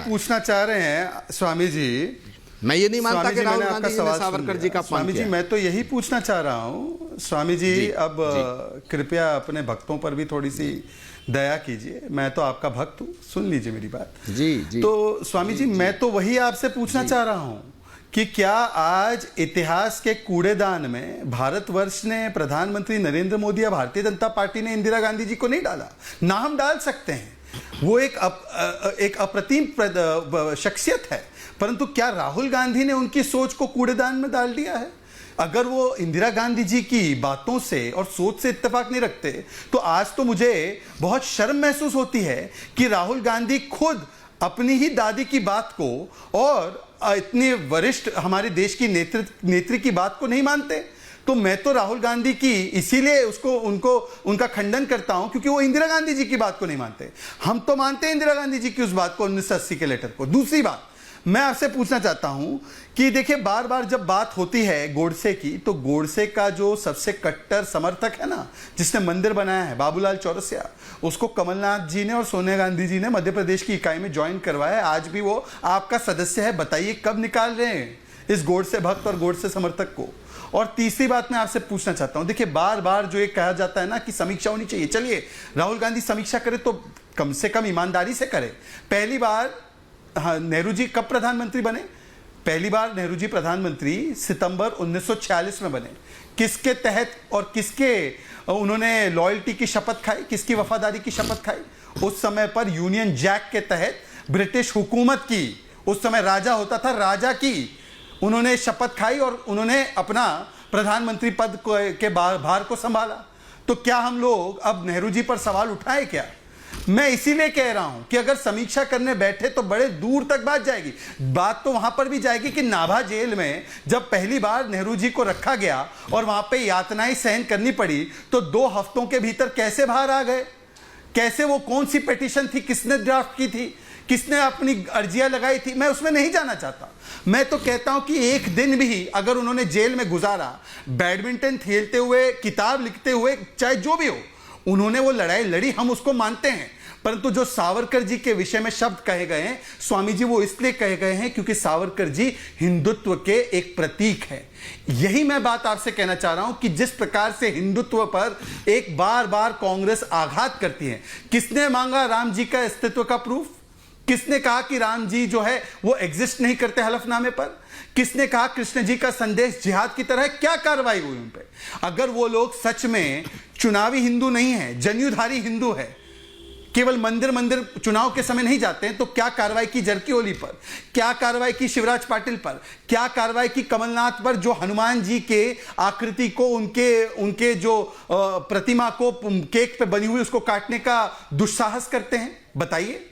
पूछना चाह रहे हैं स्वामी जी, मैं ये नहीं मानता कि राहुल गांधी जी ने सावरकर जी का स्वामी जी, मैं तो यही पूछना चाह रहा हूँ स्वामी जी, अब कृपया अपने भक्तों पर भी थोड़ी सी दया कीजिए। मैं तो आपका भक्त हूँ, सुन लीजिए मेरी बात। जी। तो स्वामी जी, मैं तो वही आपसे पूछना चाह रहा हूँ कि क्या आज इतिहास के कूड़ेदान में भारतवर्ष ने, प्रधानमंत्री नरेंद्र मोदी या भारतीय जनता पार्टी ने इंदिरा गांधी जी को नहीं डाला? ना हम डाल सकते हैं, वो एक अप्रतिम शख्सियत है, परंतु क्या राहुल गांधी ने उनकी सोच को कूड़ेदान में डाल दिया है? अगर वो इंदिरा गांधी जी की बातों से और सोच से इत्तेफाक नहीं रखते तो आज तो मुझे बहुत शर्म महसूस होती है कि राहुल गांधी खुद अपनी ही दादी की बात को और इतने वरिष्ठ हमारे देश की नेत्री की बात को नहीं मानते। तो मैं तो राहुल गांधी की इसीलिए उनका खंडन करता हूं क्योंकि वो इंदिरा गांधी जी की बात को नहीं मानते। हम तो मानते हैं इंदिरा गांधी जी की उस बात को, 1980 के लेटर को। दूसरी बात मैं आपसे पूछना चाहता हूं कि देखिए, बार बार जब बात होती है गोडसे की, तो गोडसे का जो सबसे कट्टर समर्थक है ना, जिसने मंदिर बनाया है, बाबूलाल चौरसिया, उसको कमलनाथ जी ने और सोनिया गांधी जी ने मध्य प्रदेश की इकाई में ज्वाइन करवाया। आज भी वो आपका सदस्य है। बताइए कब निकाल रहे हैं इस गोडसे भक्त और गोडसे समर्थक को? और तीसरी बात मैं आपसे पूछना चाहता हूं, देखिए बार बार जो ये कहा जाता है ना कि समीक्षा होनी चाहिए, चलिए राहुल गांधी समीक्षा करे तो कम से कम ईमानदारी से करे। पहली बार नेहरू जी कब प्रधानमंत्री बने? पहली बार नेहरू जी प्रधानमंत्री सितंबर 1946 में बने। किसके तहत और किसके उन्होंने लॉयल्टी की शपथ खाई, किसकी वफादारी की शपथ खाई? उस समय पर यूनियन जैक के तहत ब्रिटिश हुकूमत की, उस समय राजा होता था, राजा की उन्होंने शपथ खाई और उन्होंने अपना प्रधानमंत्री पद के भार को संभाला। तो क्या हम लोग अब नेहरू जी पर सवाल उठाए क्या? मैं इसीलिए कह रहा हूं कि अगर समीक्षा करने बैठे तो बड़े दूर तक बात जाएगी। बात तो वहां पर भी जाएगी कि नाभा जेल में जब पहली बार नेहरू जी को रखा गया और वहां पे यातनाएं सहन करनी पड़ी, तो 2 हफ्तों के भीतर कैसे बाहर आ गए? कैसे? वो कौन सी पिटीशन थी, किसने ड्राफ्ट की थी, किसने अपनी अर्जियां लगाई थी? मैं उसमें नहीं जाना चाहता। मैं तो कहता हूं कि एक दिन भी अगर उन्होंने जेल में गुजारा, बैडमिंटन खेलते हुए, किताब लिखते हुए, चाहे जो भी हो, उन्होंने वो लड़ाई लड़ी, हम उसको मानते हैं। परंतु जो सावरकर जी के विषय में शब्द कहे गए हैं स्वामी जी, वो इसलिए कहे गए हैं क्योंकि सावरकर जी हिंदुत्व के एक प्रतीक है। यही मैं बात आपसे कहना चाह रहा हूं कि जिस प्रकार से हिंदुत्व पर एक बार बार कांग्रेस आघात करती है। किसने मांगा राम जी का अस्तित्व का प्रूफ? किसने कहा कि राम जी जो है वो एग्जिस्ट नहीं करते हलफनामे पर? किसने कहा कृष्ण जी का संदेश जिहाद की तरह? क्या कार्रवाई हुई उन पे? अगर वो लोग सच में चुनावी हिंदू नहीं है, जनेऊधारी हिंदू है, केवल मंदिर चुनाव के समय नहीं जाते हैं, तो क्या कार्रवाई की जरकी होली पर? क्या कार्रवाई की शिवराज पाटिल पर? क्या कार्रवाई की कमलनाथ पर, जो हनुमान जी के आकृति को, उनके जो प्रतिमा को केक पे बनी हुई उसको काटने का दुस्साहस करते हैं? बताइए।